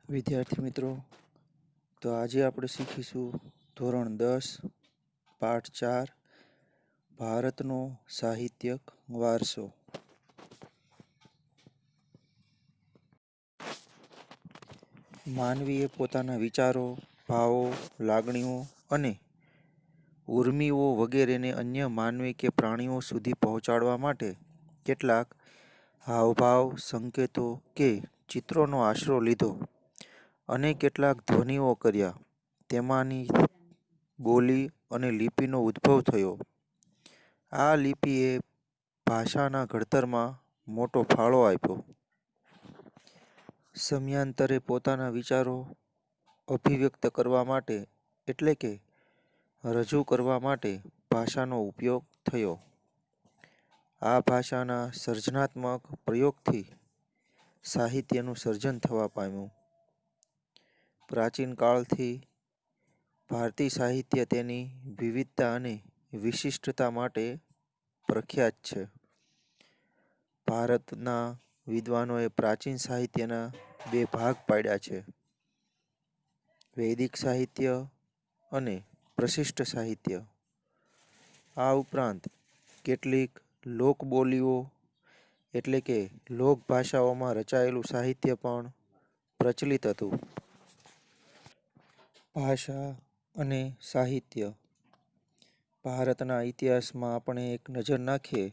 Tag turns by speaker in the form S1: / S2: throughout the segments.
S1: વિદ્યાર્થી મિત્રો, તો આજે આપણે શીખીશું ધોરણ 10 પાઠ 4 ભારતનો સાહિત્યક વારસો. માનવીએ પોતાના વિચારો, ભાવો, લાગણીઓ અને ઉર્મિઓ વગેરેને અન્ય માનવી કે પ્રાણીઓ સુધી પહોંચાડવા માટે કેટલાક હાવભાવ, સંકેતો કે ચિત્રોનો આશરો લીધો અને કેટલાક ધ્વનિઓ કર્યા. તેમાંની બોલી અને લિપિનો ઉદ્ભવ થયો. આ લિપિએ ભાષાના ઘડતરમાં મોટો ફાળો આપ્યો. સમયાંતરે પોતાના વિચારો અભિવ્યક્ત કરવા માટે એટલે કે રજૂ કરવા માટે ભાષાનો ઉપયોગ થયો. આ ભાષાના સર્જનાત્મક પ્રયોગથી સાહિત્યનું સર્જન થવા પામ્યું. પ્રાચીન કાળથી ભારતીય સાહિત્ય તેની વિવિધતા અને વિશિષ્ટતા માટે પ્રખ્યાત છે. ભારતના વિદ્વાનોએ પ્રાચીન સાહિત્યના બે ભાગ પાડ્યા છે: વૈદિક સાહિત્ય અને પ્રશિષ્ટ સાહિત્ય. આ ઉપરાંત કેટલીક લોકબોલીઓ એટલે કે લોકભાષાઓમાં રચાયેલું સાહિત્ય પણ પ્રચલિત હતું. ભાષા અને સાહિત્ય. ભારતના ઇતિહાસમાં આપણે એક નજર નાખીએ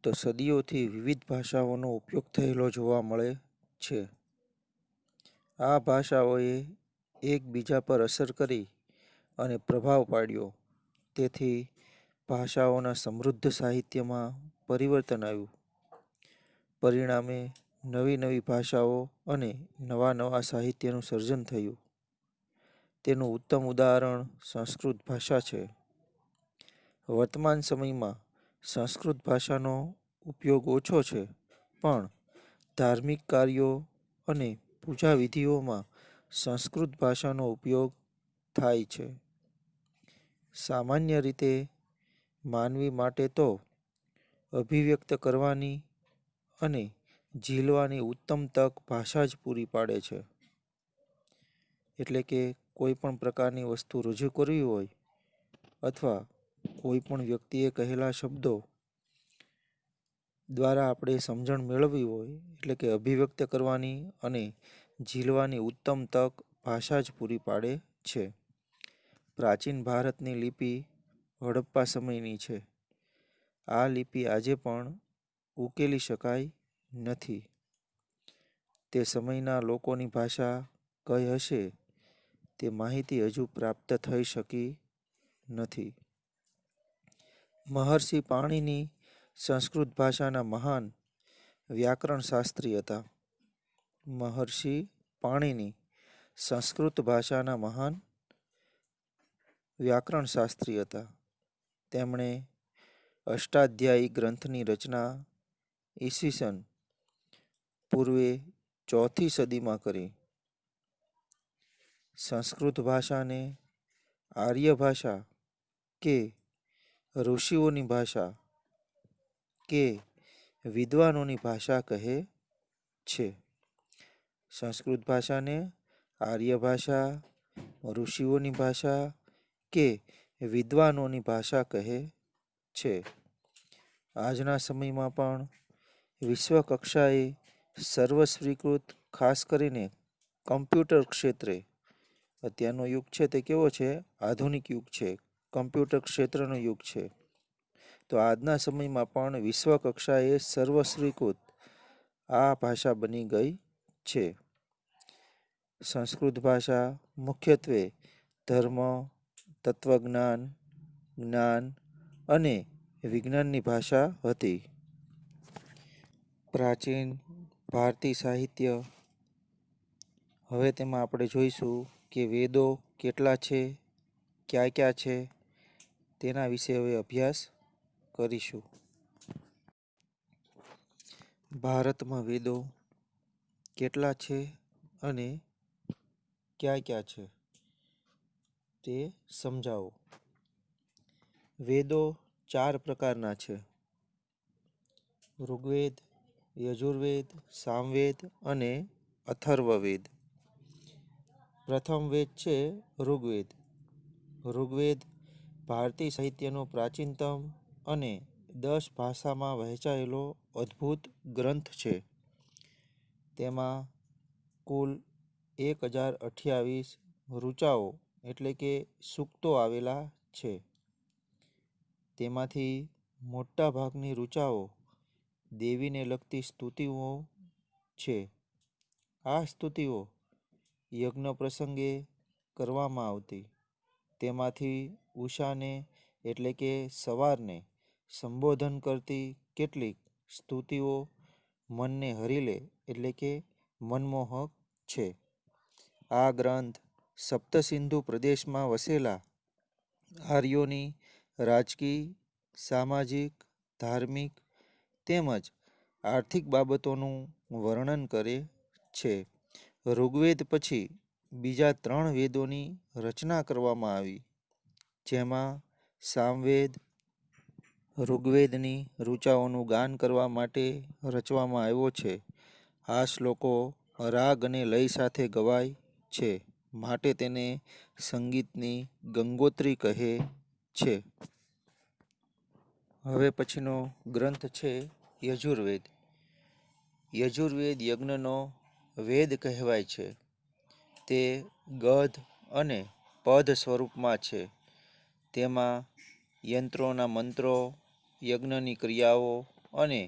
S1: તો સદીઓથી વિવિધ ભાષાઓનો ઉપયોગ થયેલો જોવા મળે છે. આ ભાષાઓએ એકબીજા પર અસર કરી અને પ્રભાવ પાડ્યો. તેથી ભાષાઓના સમૃદ્ધ સાહિત્યમાં પરિવર્તન આવ્યું. પરિણામે નવી નવી ભાષાઓ અને નવા નવા સાહિત્યનું સર્જન થયું. તેનું ઉત્તમ ઉદાહરણ સંસ્કૃત ભાષા છે. વર્તમાન સમયમાં સંસ્કૃત ભાષાનો ઉપયોગ ઓછો છે, પણ ધાર્મિક કાર્યો અને પૂજા વિધિઓમાં સંસ્કૃત ભાષાનો ઉપયોગ થાય છે. સામાન્ય રીતે માનવી માટે તો અભિવ્યક્ત કરવાની અને ઝીલવાની ઉત્તમ તક ભાષા જ પૂરી પાડે છે. એટલે કે કોઈ પણ પ્રકારની વસ્તુ રજૂ કરવી હોય અથવા કોઈ પણ વ્યક્તિએ કહેલા શબ્દો દ્વારા આપણે સમજણ મેળવવી હોય એટલે કે અભિવ્યક્ત કરવાની અને ઝીલવાની ઉત્તમ તક ભાષા જ પૂરી પાડે છે. પ્રાચીન ભારતની લિપિ હડપ્પા સમયની છે. આ લિપિ આજે પણ ઉકેલી શકાય નથી. તે સમયના લોકોની ભાષા કઈ હશે તે માહિતી હજુ પ્રાપ્ત થઈ શકી નથી. મહર્ષિ પાણિની સંસ્કૃત ભાષાના મહાન વ્યાકરણશાસ્ત્રી હતા. મહર્ષિ પાણિની સંસ્કૃત ભાષાના મહાન વ્યાકરણશાસ્ત્રી હતા. તેમણે અષ્ટાધ્યાયી ગ્રંથની રચના ઈસવીસન પૂર્વે 4th સદીમાં કરી. સંસ્કૃત ભાષાને આર્ય ભાષા કે ઋષિઓની ભાષા કે વિદ્વાનોની ભાષા કહે છે. સંસ્કૃત ભાષાને આર્ય ભાષા, ઋષિઓની ભાષા કે વિદ્વાનોની ભાષા કહે છે. આજના સમયમાં પણ વિશ્વ કક્ષાએ સર્વસ્વીકૃત, ખાસ કરીને કમ્પ્યુટર ક્ષેત્રે, અત્યારનો યુગ છે તે કેવો છે? આધુનિક યુગ છે, કમ્પ્યુટર ક્ષેત્રનો યુગ છે. તો આજના સમયમાં પણ વિશ્વ કક્ષાએ સર્વસ્વીકૃત આ ભાષા બની ગઈ છે. સંસ્કૃત ભાષા મુખ્યત્વે ધર્મ, તત્વજ્ઞાન, જ્ઞાન અને વિજ્ઞાનની ભાષા હતી. પ્રાચીન ભારતીય સાહિત્ય. હવે તેમાં આપણે જોઈશું કે વેદો કેટલા છે, ક્યાં ક્યાં છે, તેના વિશે હવે અભ્યાસ કરીશું. ભારતમાં વેદો કેટલા છે અને ક્યાં ક્યાં છે તે સમજાવો. વેદો 4 પ્રકારના છે: ઋગ્વેદ, યજુર્વેદ, સામવેદ અને અથર્વવેદ. પ્રથમ વેદ છે ઋગ્વેદ. ઋગ્વેદ ભારતીય સાહિત્યનો પ્રાચીનતમ અને 10 ભાષામાં વહેંચાયેલો અદ્ભુત ગ્રંથ છે. તેમાં કુલ 1028 ઋચાઓ એટલે કે સૂક્તો આવેલા છે. તેમાંથી મોટા ભાગની ઋચાઓ દેવીને લગતી સ્તુતિઓ છે. આ સ્તુતિઓ યજ્ઞ પ્રસંગે કરવામાં આવતી. તેમાંથી ઉષાને એટલે કે સવારને સંબોધન કરતી કેટલીક સ્તુતિઓ મનને હરી લે એટલે કે મનમોહક છે. આ ગ્રંથ સપ્તસિંધુ પ્રદેશમાં વસેલા આર્યોની રાજકીય, સામાજિક, ધાર્મિક તેમજ આર્થિક બાબતોનું વર્ણન કરે છે. ઋગ્વેદ પછી બીજા 3 વેદોની રચના કરવામાં આવી, જેમાં સામવેદ ઋગ્વેદની ઋચાઓનું ગાન કરવા માટે રચવામાં આવ્યો છે. આ શ્લોકો રાગ અને લય સાથે ગવાય છે, માટે તેને સંગીતની ગંગોત્રી કહે છે. હવે પછીનો ગ્રંથ છે યજુર્વેદ. યજુર્વેદ યજ્ઞનો વેદ કહેવાય છે. તે ગધ અને પદ સ્વરૂપમાં છે. તેમાં યંત્રોના મંત્રો, યજ્ઞની ક્રિયાઓ અને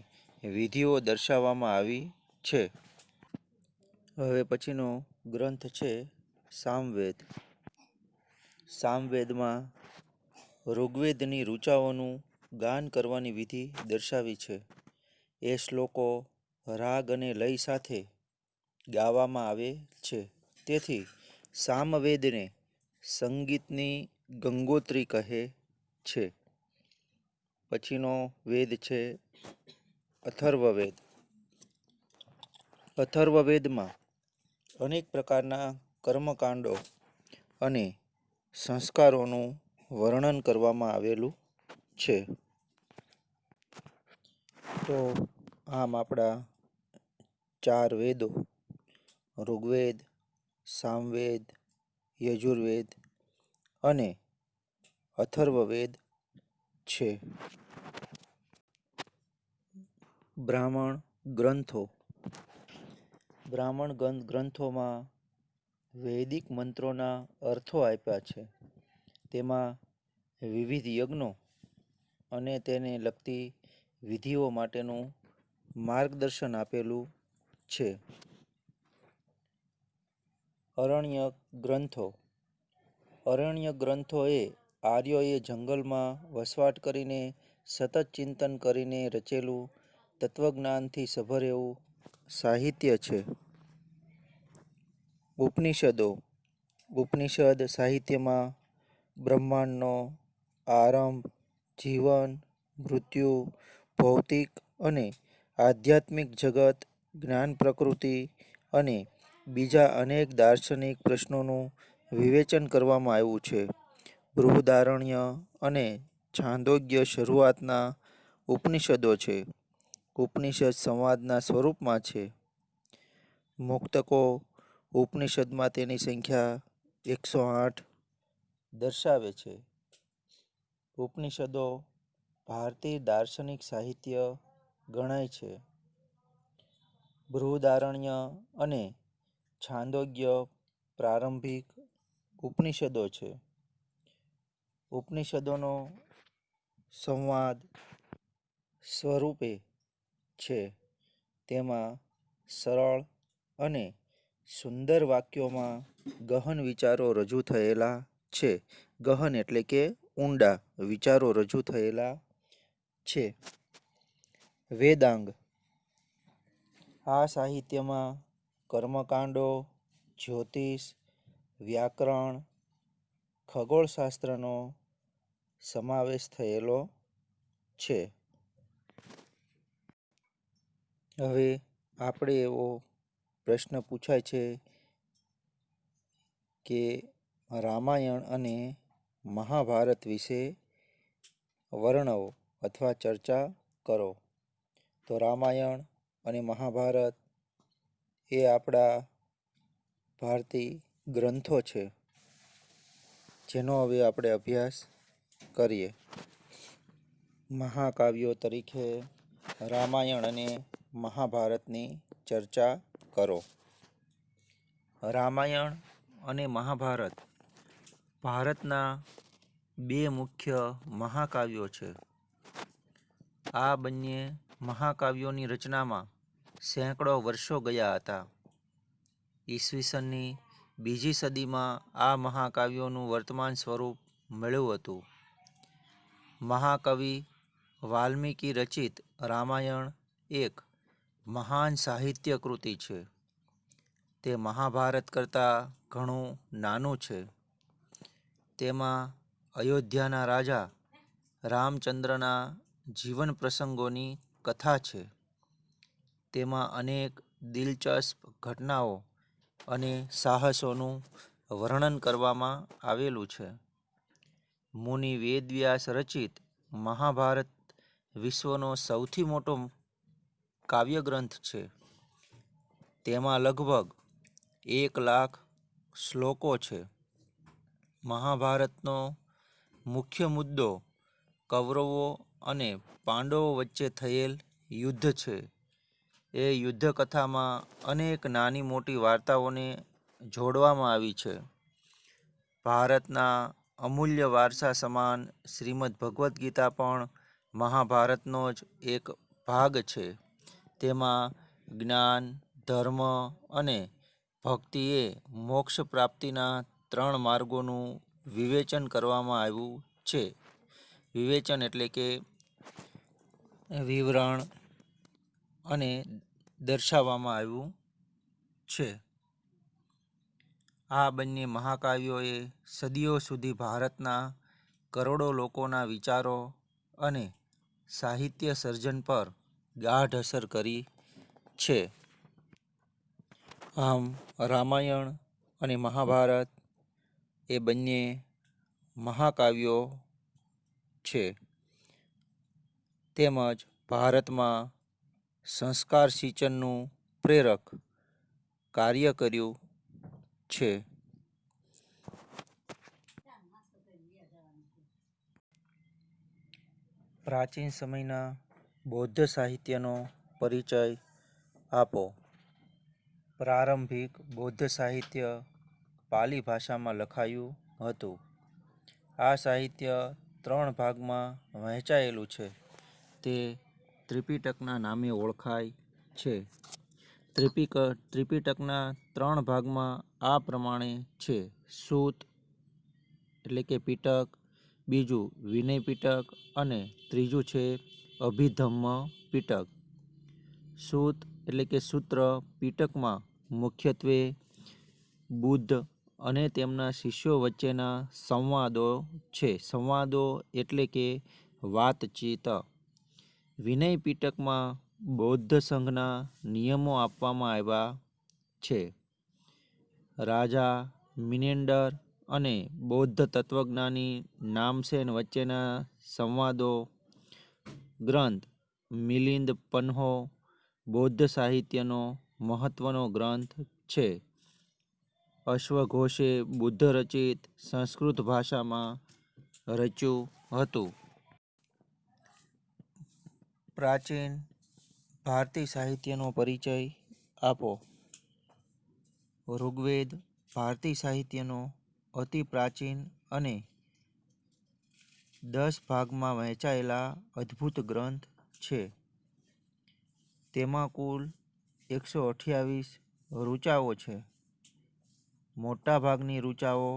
S1: વિધિઓ દર્શાવવામાં આવી છે. હવે પછીનો ગ્રંથ છે સામવેદ. સામવેદમાં ઋગ્વેદની ઋચાઓનું ગાન કરવાની વિધિ દર્શાવી છે. એ શ્લોકો રાગ અને લય સાથે ગાવામાં આવે છે. તેથી સામવેદને સંગીતની ગંગોત્રી કહે છે. પછીનો વેદ છે અથર્વવેદ. અથર્વવેદમાં અનેક પ્રકારના કર્મકાંડો અને સંસ્કારોનું વર્ણન કરવામાં આવેલું છે. તો આમ આપણા 4 વેદો ઋગ્વેદ, સામવેદ, યજુર્વેદ અને અથર્વવેદ છે. બ્રાહ્મણ ગ્રંથો. બ્રાહ્મણ ગ્રંથોમાં વૈદિક મંત્રોના અર્થો આપ્યા છે. તેમાં વિવિધ યજ્ઞો અને તેને લગતી વિધિઓ માટેનું માર્ગદર્શન આપેલું છે. અરણ્યક ગ્રંથો. અરણ્યક ગ્રંથો એ આર્યોએ જંગલમાં વસવાટ કરીને સતત ચિંતન કરીને રચેલું તત્વજ્ઞાનથી સભર એવું સાહિત્ય છે. ઉપનિષદો. ઉપનિષદ સાહિત્યમાં બ્રહ્માંડનો આરંભ, જીવન, મૃત્યુ, ભૌતિક અને આધ્યાત્મિક જગત, જ્ઞાન પ્રકૃતિ અને બીજા અનેક દાર્શનિક પ્રશ્નોનું વિવેચન કરવામાં આવ્યું છે. બૃહદારણ્ય અને છાંદોગ્ય શરૂઆતના ઉપનિષદો છે. ઉપનિષદ સંવાદના સ્વરૂપમાં છે. મુક્તકો ઉપનિષદમાં તેની સંખ્યા 108 દર્શાવે છે. ઉપનિષદો ભારતીય દાર્શનિક સાહિત્ય ગણાય છે. બૃહદારણ્ય અને છાંદોગ્ય પ્રારંભિક ઉપનિષદો છે. ઉપનિષદોનો સંવાદ સ્વરૂપે છે. તેમાં સરળ અને સુંદર વાક્યોમાં ગહન વિચારો રજૂ થયેલા છે. ગહન એટલે કે ઊંડા વિચારો રજૂ થયેલા છે. વેદાંગ. આ સાહિત્યમાં કર્મકાંડો, જ્યોતિષ, વ્યાકરણ, ખગોળશાસ્ત્રનો સમાવેશ થયેલો છે. હવે આપણે એવો પ્રશ્ન પૂછાય છે કે રામાયણ અને મહાભારત વિશે વર્ણવો અથવા ચર્ચા કરો. તો રામાયણ અને મહાભારત એ આપણા ભારતીય ગ્રંથો છે જેનો હવે આપણે અભ્યાસ કરીએ. મહાકાવ્યો તરીકે રામાયણ અને મહાભારતની ચર્ચા કરો. રામાયણ અને મહાભારત ભારતના બે મુખ્ય મહાકાવ્યો છે. આ બંને મહાકાવ્યોની રચનામાં સેંકડો વર્ષો ગયા હતા. ઈસવીસનની બીજી સદીમાં આ મહાકાવ્યોનું વર્તમાન સ્વરૂપ મળ્યું હતું. મહાકવિ વાલ્મીકી રચિત રામાયણ એક મહાન સાહિત્ય કૃતિ છે. તે મહાભારત કરતાં ઘણું નાનું છે. તેમાં અયોધ્યાના રાજા રામચંદ્રના જીવન પ્રસંગોની કથા છે. તેમાં અનેક દિલચસ્પ ઘટનાઓ અને સાહસોનું વર્ણન કરવામાં આવેલું છે. મુનિ વેદવ્યાસ રચિત મહાભારત વિશ્વનો સૌથી મોટો કાવ્યગ્રંથ છે. તેમાં લગભગ 1,00,000 શ્લોકો છે. મહાભારતનો મુખ્ય મુદ્દો કૌરવો અને પાંડવો વચ્ચે થયેલ યુદ્ધ છે. એ યુદ્ધ કથામાં અનેક નાની મોટી વાર્તાઓને જોડવામાં આવી છે. ભારતના અમૂલ્ય વારસા સમાન શ્રીમદ ભગવદ્ ગીતા પણ મહાભારતનો જ એક ભાગ છે. તેમાં જ્ઞાન, ધર્મ અને ભક્તિએ મોક્ષ પ્રાપ્તિના 3 માર્ગોનું વિવેચન કરવામાં આવ્યું છે. વિવેચન એટલે કે વિવરણ અને દર્શાવવામાં આવ્યું છે. આ બંને મહાકાવ્યોએ સદીઓ સુધી ભારતના કરોડો લોકોના વિચારો અને સાહિત્ય સર્જન પર ગાઢ અસર કરી છે. આમ રામાયણ અને મહાભારત એ બંને મહાકાવ્યો છે. તેમજ ભારતમાં સંસ્કાર સિંચનનું પ્રેરક કાર્ય કર્યું છે. પ્રાચીન સમયના બૌદ્ધ સાહિત્યનો પરિચય આપો. પ્રારંભિક બૌદ્ધ સાહિત્ય પાલી ભાષામાં લખાયું હતું. આ સાહિત્ય 3 ભાગમાં વહેંચાયેલું છે. તે ત્રિપિટકના નામે ઓળખાય છે. ત્રિપિટકના 3 ભાગમાં આ પ્રમાણે છે. સૂત એટલે કે પિટક, બીજું વિનય પિટક અને ત્રીજું છે અભિધમ્મ પિટક. સૂત એટલે કે સૂત્ર પિટકમાં મુખ્યત્વે બુદ્ધ અને તેમના શિષ્યો વચ્ચેના સંવાદો છે. સંવાદો એટલે કે વાતચીત. વિનય પિટકમાં બૌદ્ધ સંઘના નિયમો આપવામાં આવ્યા છે. રાજા મિનેન્ડર અને બૌદ્ધ તત્વજ્ઞાની નામસેન વચ્ચેના સંવાદો ગ્રંથ મિલિંદ પન્હો બૌદ્ધ સાહિત્યનો મહત્વનો ગ્રંથ છે. અશ્વઘોષે બુદ્ધ રચિત સંસ્કૃત ભાષામાં રચ્યું હતું. પ્રાચીન ભારતીય સાહિત્યનો પરિચય આપો. ઋગ્વેદ ભારતીય સાહિત્યનો અતિ પ્રાચીન અને 10 ભાગમાં વહેંચાયેલા અદ્ભુત ગ્રંથ છે. તેમાં કુલ 128 ઋચાઓ છે. મોટા ભાગની ઋચાઓ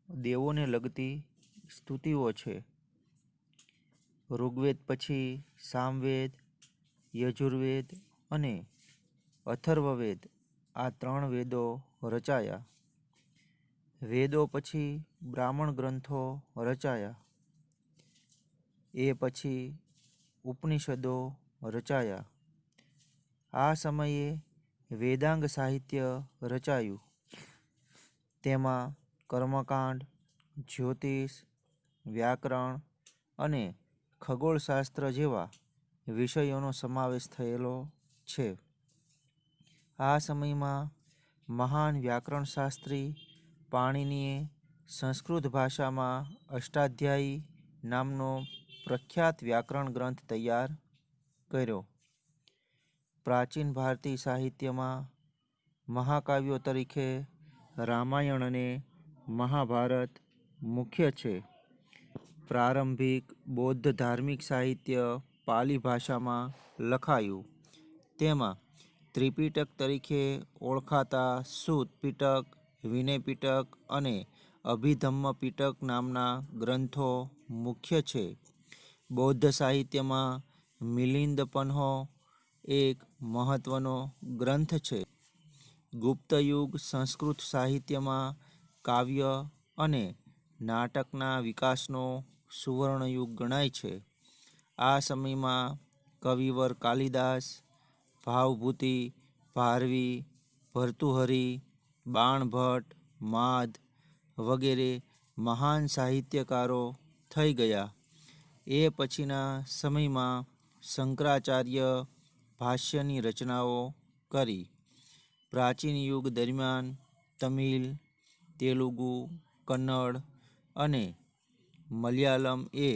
S1: દેવોને લગતી સ્તુતિઓ છે. ઋગ્વેદ પછી સામવેદ, યજુર્વેદ અને અથર્વવેદ આ 3 વેદો રચાયા. વેદો પછી બ્રાહ્મણ ગ્રંથો રચાયા. એ પછી ઉપનિષદો રચાયા. આ સમયે વેદાંગ સાહિત્ય રચાયું. તેમાં કર્મકાંડ, જ્યોતિષ, વ્યાકરણ અને ખગોળશાસ્ત્ર જેવા વિષયોનો સમાવેશ થયેલો છે. આ સમયમાં મહાન વ્યાકરણશાસ્ત્રી પાણિનીએ સંસ્કૃત ભાષામાં અષ્ટાધ્યાયી નામનો પ્રખ્યાત વ્યાકરણ ગ્રંથ તૈયાર કર્યો. પ્રાચીન ભારતીય સાહિત્યમાં મહાકાવ્યો તરીકે રામાયણ અને મહાભારત મુખ્ય છે. પ્રારંભિક બૌદ્ધ ધાર્મિક સાહિત્ય પાલી ભાષામાં લખાયું. તેમાં ત્રિપિટક તરીકે ઓળખાતા સૂત પિટક, વિનય પિટક અને અભિધમ્મ પિટક નામના ગ્રંથો મુખ્ય છે. બૌદ્ધ સાહિત્યમાં મિલિંદપન્હો એક મહત્વનો ગ્રંથ છે. ગુપ્તયુગ સંસ્કૃત સાહિત્યમાં કાવ્ય અને નાટકના વિકાસનો સુવર્ણયુગ ગણાય છે. આ સમયમાં કવિવર કાલિદાસ, ભાવભૂતિ, ભારવી, ભર્તુહરિ, બાણભટ્ટ, માદ વગેરે મહાન સાહિત્યકારો થઈ ગયા. એ પછીના સમયમાં શંકરાચાર્ય ભાષ્યની રચનાઓ કરી. પ્રાચીન યુગ દરમિયાન તમિલ, તેલુગુ, કન્નડ અને મલયાલમ એ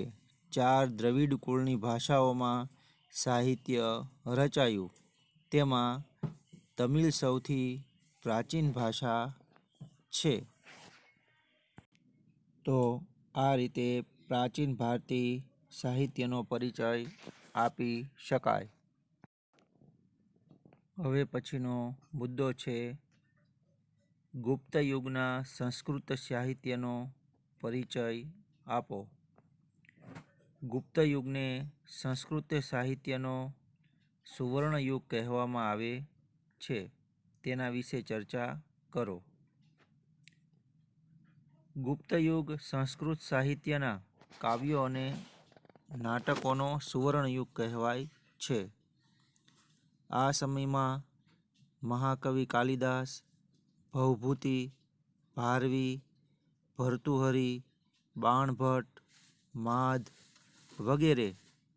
S1: 4 દ્રવિડ કુળની ભાષાઓમાં સાહિત્ય રચાયું. તેમાં તમિલ સૌથી પ્રાચીન ભાષા છે. તો આ રીતે પ્રાચીન ભારતીય સાહિત્યનો પરિચય આપી શકાય. હવે પછીનો મુદ્દો છે ગુપ્ત યુગના સંસ્કૃત સાહિત્યનો પરિચય આપો. ગુપ્ત યુગને સંસ્કૃત સાહિત્યનો સુવર્ણ યુગ કહેવામાં આવે છે. તેના વિશે ચર્ચા કરો. ગુપ્ત યુગ સંસ્કૃત સાહિત્યના કાવ્યો અને નાટકોનો સુવર્ણ યુગ કહેવાય છે. આ સમયમાં મહાકવિ કાલિદાસ, ભવભૂતિ, ભારવી, ભર્તુહરિ, બાણભટ્ટ, માદ વગેરે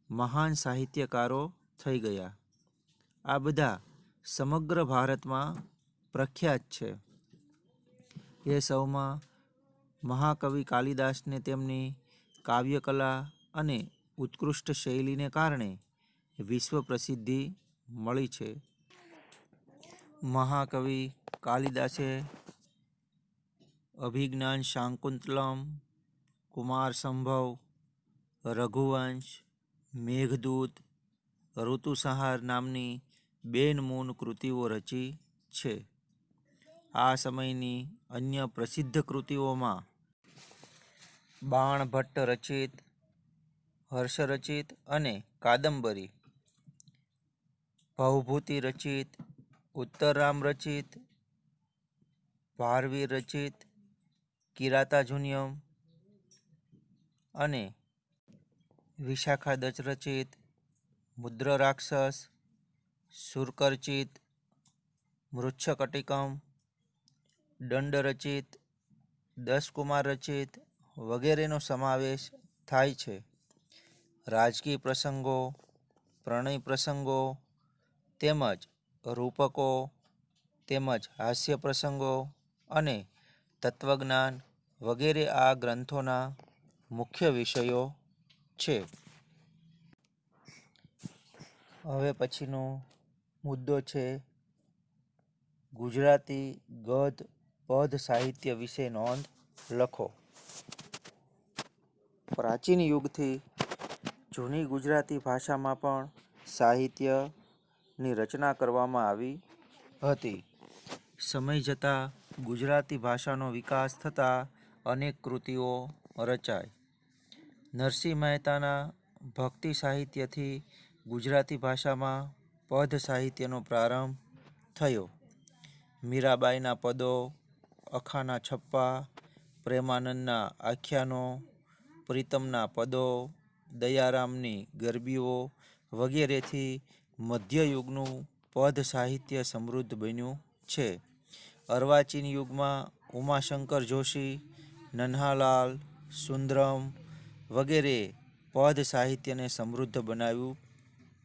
S1: મહાન સાહિત્યકારો થઈ ગયા. આ બધા સમગ્ર ભારતમાં પ્રખ્યાત છે. એ સૌમાં મહાકવિ કાલિદાસને તેમની કાવ્યકલા અને ઉત્કૃષ્ટ શૈલીને કારણે વિશ્વ પ્રસિદ્ધિ મળી છે. મહાકવિ કાલિદાસે અભિજ્ઞાન શાકુંતલમ, કુમારસંભવ, રઘુવંશ, મેઘદૂત, ઋતુસંહાર નામની 2 મૂન કૃતિઓ રચી છે. આ સમયની અન્ય પ્રસિદ્ધ કૃતિઓમાં બાણભટ્ટ રચિત હર્ષરચિત અને કાદંબરી, ભવભૂતિ રચિત ઉત્તરરામ રચિત, ભારવી રચિત કિરાતાર્જુનીયમ અને વિશાખાદત્ત રચિત મુદ્રરાક્ષસ, શુર્કરચિત મૃચ્છકટિકમ, દંડ રચિત, દશકુમાર રચિત વગેરેનો સમાવેશ થાય છે. રાજકીય પ્રસંગો, પ્રણય પ્રસંગો તેમજ રૂપકો તેમજ હાસ્ય પ્રસંગો અને તત્વજ્ઞાન વગેરે આ ગ્રંથોના મુખ્ય વિષયો છે. હવે પછીનો મુદ્દો છે ગુજરાતી ગદ્ય પદ સાહિત્ય વિશે નોંધ લખો. પ્રાચીન યુગથી જૂની ગુજરાતી ભાષામાં પણ સાહિત્યની રચના કરવામાં આવી હતી. સમય જતાં ગુજરાતી ભાષાનો વિકાસ થતાં અનેક કૃતિઓ રચાઈ. નરસિંહ મહેતાના ભક્તિ સાહિત્યથી ગુજરાતી ભાષામાં પદ સાહિત્યનો પ્રારંભ થયો. મીરાબાઈના પદો, અખાના છપ્પા, પ્રેમાનંદના આખ્યાનો, પ્રીતમના પદો, દયારામની ગરબીઓ વગેરેથી મધ્યયુગનું પદ સાહિત્ય સમૃદ્ધ બન્યું છે. અર્વાચીન યુગમાં ઉમાશંકર જોશી, નન્હાલાલ, સુંદરમ વગેરે પદ સાહિત્યને સમૃદ્ધ બનાવ્યું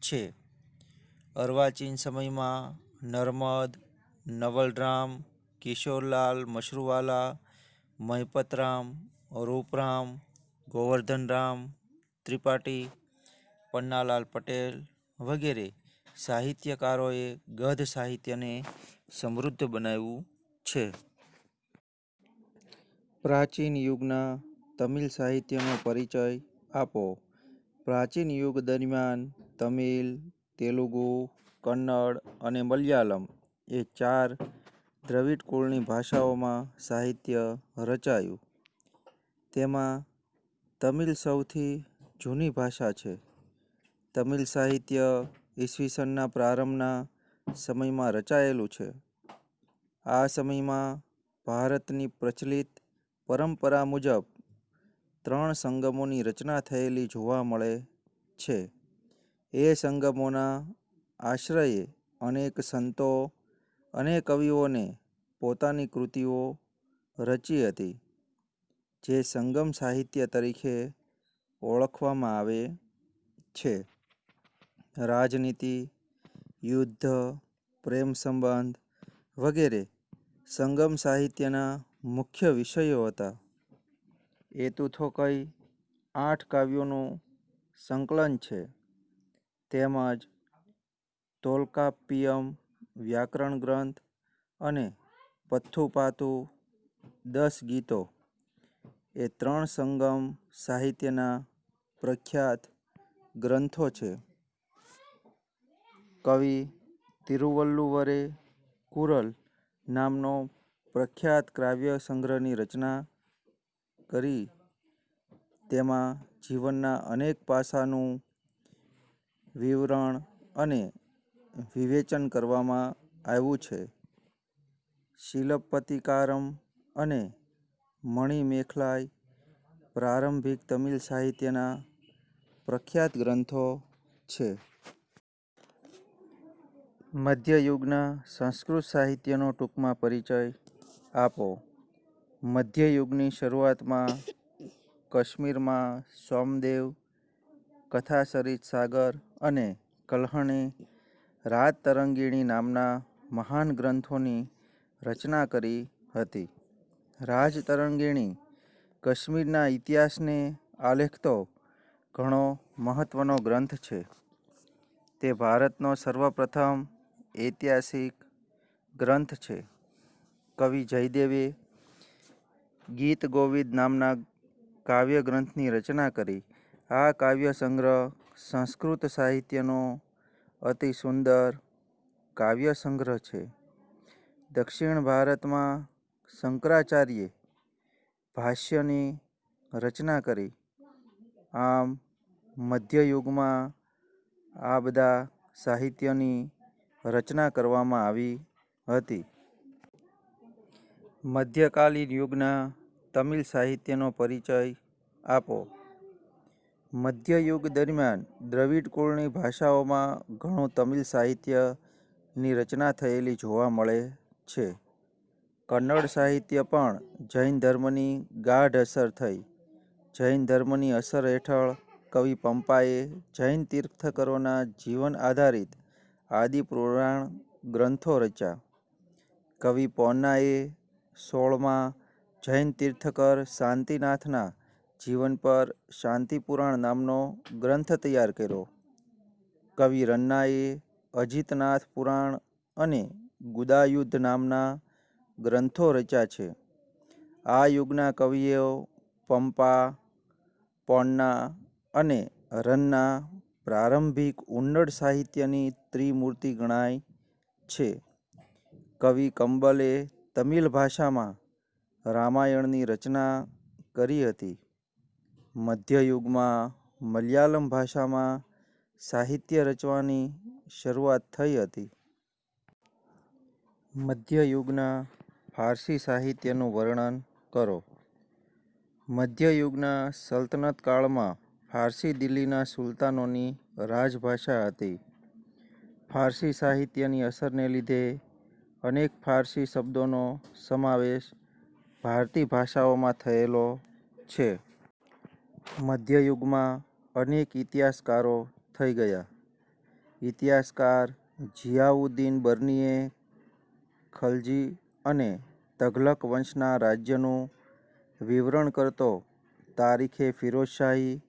S1: છે. અર્વાચીન સમયમાં નર્મદ, નવલરામ, કિશોરલાલ મશરૂવાલા મહિપતરામ, રૂપરામ, ગોવર્ધનરામ ત્રિપાઠી, પન્નાલાલ પટેલ વગેરે સાહિત્યકારોએ ગદ્ય સાહિત્યને સમૃદ્ધ બનાવ્યું છે. પ્રાચીન યુગના તમિલ સાહિત્યનો પરિચય આપો. પ્રાચીન યુગ દરમિયાન તમિલ, તેલુગુ, કન્નડ અને મલયાલમ એ 4 દ્રવિડ કુળની ભાષાઓમાં સાહિત્ય રચાયું. તેમાં તમિલ સૌથી જૂની ભાષા છે. તમિલ સાહિત્ય ઈસવીસનના પ્રારંભના સમયમાં રચાયેલું છે. આ સમયમાં ભારતની પ્રચલિત પરંપરા મુજબ 3 સંગમોની રચના થયેલી જોવા મળે છે. એ સંગમોના આશ્રયે અનેક સંતો અને કવિઓને પોતાની કૃતિઓ રચી હતી, જે સંગમ સાહિત્ય તરીકે ઓળખવામાં આવે છે. રાજનીતિ, યુદ્ધ, પ્રેમ સંબંધ વગેરે સંગમ સાહિત્યના મુખ્ય વિષયો હતા. એ તો કઈ 8 કાવ્યોનું સંકલન છે. તેમજ તોલ્કાપ્પિયમ વ્યાકરણ ગ્રંથ અને પથ્થુપાથુ 10 ગીતો એ 3 સંગમ સાહિત્યના પ્રખ્યાત ગ્રંથો છે. કવિ તિરુવલ્લુવરે કુરલ નામનો પ્રખ્યાત કાવ્ય સંગ્રહની રચના કરી. તેમાં જીવનના અનેક પાસાનું વિવરણ અને વિવેચન કરવામાં આવ્યું છે. શિલપ્પતિકારમ અને મણિમેખલાઈ પ્રારંભિક તમિલ સાહિત્યના પ્રખ્યાત ગ્રંથો છે. મધ્યયુગના સંસ્કૃત સાહિત્યનો ટૂંકમાં પરિચય આપો. મધ્યયુગની શરૂઆતમાં કાશ્મીરમાં સોમદેવ, કથાસરિત સાગર અને કલ્હણે રાજ તરંગિણી નામના મહાન ગ્રંથોની રચના કરી હતી. રાજ તરંગિણી કાશ્મીરના ઇતિહાસને આલેખતો ઘણો મહત્વનો ગ્રંથ છે. તે ભારતનો સર્વપ્રથમ ઐતિહાસિક ગ્રંથ છે. કવિ જયદેવે ગીત ગોવિંદ નામના કાવ્ય ગ્રંથની રચના કરી. આ કાવ્ય સંગ્રહ સંસ્કૃત સાહિત્યનો અતિ સુંદર કાવ્ય સંગ્રહ છે. દક્ષિણ ભારતમાં શંકરાચાર્યે ભાષ્યની રચના કરી. આમ મધ્યયુગમાં આ બધા સાહિત્યની રચના કરવામાં આવી હતી. મધ્યકાલીન યુગના તમિલ સાહિત્યનો પરિચય આપો. મધ્યયુગ દરમિયાન દ્રવિડ કુળની ભાષાઓમાં ઘણું તમિલ સાહિત્યની રચના થયેલી જોવા મળે છે. કન્નડ સાહિત્ય પણ જૈન ધર્મની ગાઢ અસર થઈ. જૈન ધર્મની અસર હેઠળ કવિ પંપાએ જૈન તીર્થંકરોના જીવન આધારિત આદિપુરાણ ગ્રંથો રચ્યા. કવિ પોન્નાએ 16મા જૈન તીર્થંકર શાંતિનાથના જીવન પર શાંતિપુરાણ નામનો ગ્રંથ તૈયાર કર્યો. કવિ રન્નાએ અજિતનાથ પુરાણ અને ગુદાયુધ નામના ગ્રંથો રચ્યા છે. આ યુગના કવિઓ પંપા, પોન્ના અને રન્ના પ્રારંભિક ઉન્નડ સાહિત્યની ત્રિમૂર્તિ ગણાય છે. કવિ કંબલે તમિલ ભાષામાં રામાયણની રચના કરી હતી. મધ્યયુગમાં મલયાલમ ભાષામાં સાહિત્ય રચવાની શરૂઆત થઈ હતી. મધ્યયુગના ફારસી સાહિત્યનું વર્ણન કરો. મધ્યયુગના સલ્તનત કાળમાં ફારસી દિલ્હીના સુલતાનોની રાજભાષા હતી. ફારસી સાહિત્યની અસરને લીધે અનેક ફારસી શબ્દોનો સમાવેશ ભારતીય ભાષાઓમાં થયેલો છે. મધ્યયુગમાં અનેક ઇતિહાસકારો થઈ ગયા. ઇતિહાસકાર જિયાઉદ્દીન બર્નીએ ખલજી અને તઘલક વંશના રાજ્યનું વિવરણ કરતો તારીખે ફિરોઝશાહી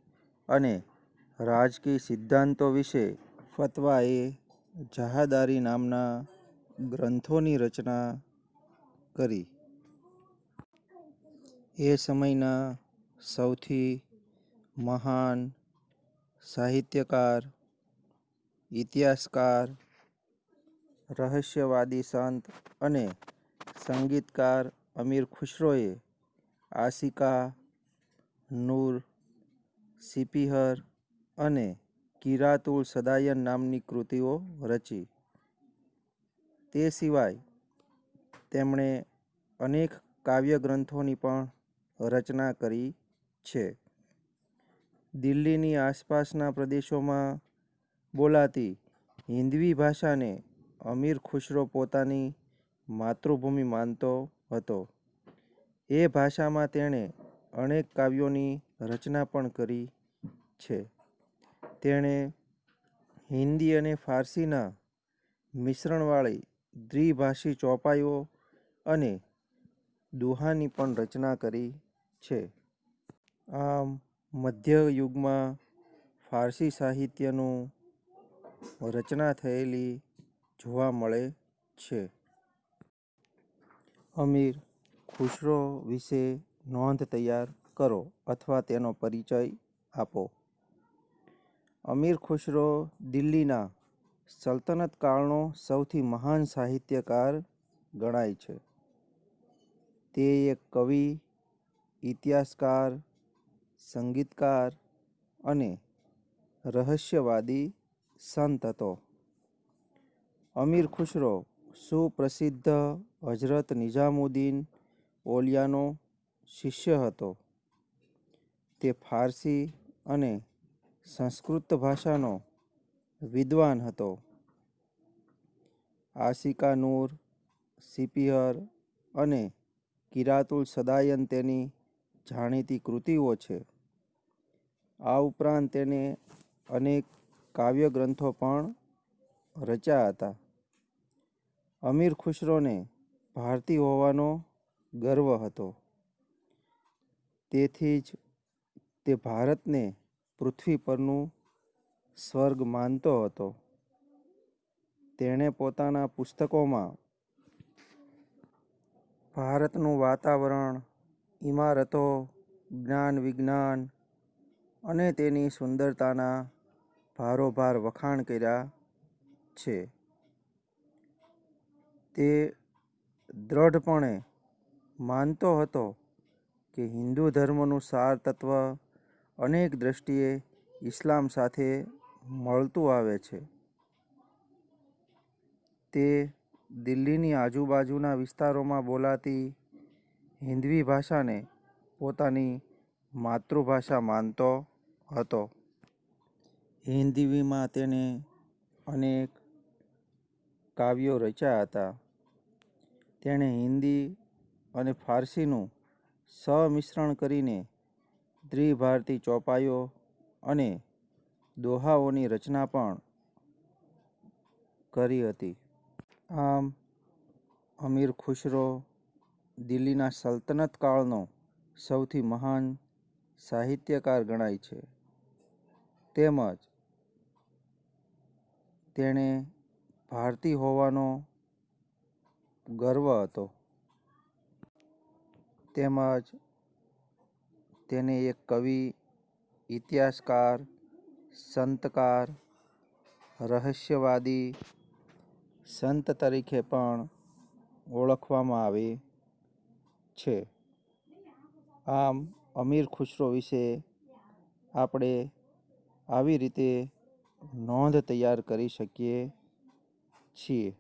S1: અને રાજકીય સિદ્ધાંતો વિશે ફતવા-એ જહાદારી નામના ગ્રંથોની રચના કરી. એ સમયના સૌથી મહાન સાહિત્યકાર, ઇતિહાસકાર, રહસ્યવાદી સંત અને સંગીતકાર અમીર ખુસરોએ આશિકા, નૂર, સિપીહર અને કિરાતુલ સદાયન નામની કૃતિઓ રચી. તે સિવાય તેમણે અનેક કાવ્યગ્રંથોની પણ રચના કરી છે. દિલ્હીની આસપાસના પ્રદેશોમાં બોલાતી હિન્દવી ભાષાને અમીર ખુસરો પોતાની માતૃભૂમિ માનતો હતો. એ ભાષામાં તેણે અનેક કાવ્યોની રચના પણ કરી છે. તેણે હિન્દી અને ફારસીના મિશ્રણવાળી દ્વિભાષી ચોપાઈઓ અને દુહાની પણ રચના કરી છે. આમ મધ્યયુગમાં ફારસી સાહિત્યનું રચના થયેલી જોવા મળે છે. અમીર ખુસરો વિશે નોંધ તૈયાર કરો અથવા તેનો પરિચય આપો. અમીર ખુસરો દિલ્હીના સલ્તનત કાળનો સૌથી મહાન સાહિત્યકાર ગણાય છે. તે એક કવિ, ઇતિહાસકાર, સંગીતકાર અને રહસ્યવાદી સંત હતો. અમીર ખુસરો સુપ્રસિદ્ધ હઝરત નિઝામુદ્દીન ઔલિયાનો શિષ્ય હતો. તે ફારસી અને સંસ્કૃત ભાષાનો વિદ્વાન હતો. આશિકા નૂર, સિપીહર અને કિરાતુલ સદાયન તેની જાણીતી કૃતિઓ છે. આ ઉપરાંત તેણે અનેક કાવ્યગ્રંથો પણ રચ્યા હતા. અમીર ખુસરોને ભારતીય હોવાનો ગર્વ હતો. તેથી જ તે ભારતને પૃથ્વી પરનું સ્વર્ગ માનતો હતો. તેણે પોતાના પુસ્તકોમાં ભારતનું વાતાવરણ, ઇમારતો, જ્ઞાન વિજ્ઞાન અને તેની સુંદરતાના ભારોભાર વખાણ કર્યા છે. તે દ્રઢપણે માનતો હતો કે હિન્દુ ધર્મનું સાર તત્વ અનેક દ્રષ્ટિએ ઇસ્લામ સાથે મળતું આવે છે. તે દિલ્હીની આજુબાજુના વિસ્તારોમાં બોલાતી હિન્દવી ભાષાને પોતાની માતૃભાષા માનતો હતો. હિન્દીમાં તેણે અનેક કાવ્યો રચ્યા હતા. તેણે હિન્દી અને ફારસીનું સંમિશ્રણ કરીને દ્વિભાષી ચોપાઈઓ અને દોહાઓની રચના પણ કરી હતી. આમ અમીર ખુસરો દિલ્હીના સલ્તનત કાળનો સૌથી મહાન સાહિત્યકાર ગણાય છે. તેમજ તેણે ભારતીય હોવાનો ગર્વ હતો. તેમજ તેને એક કવિ, ઇતિહાસકાર, સંતકાર, રહસ્યવાદી સંત તરીકે પણ ઓળખવામાં આવે છે. આમ અમીર ખુસરો વિશે આપણે આવી રીતે નોંધ તૈયાર કરી શકીએ છીએ.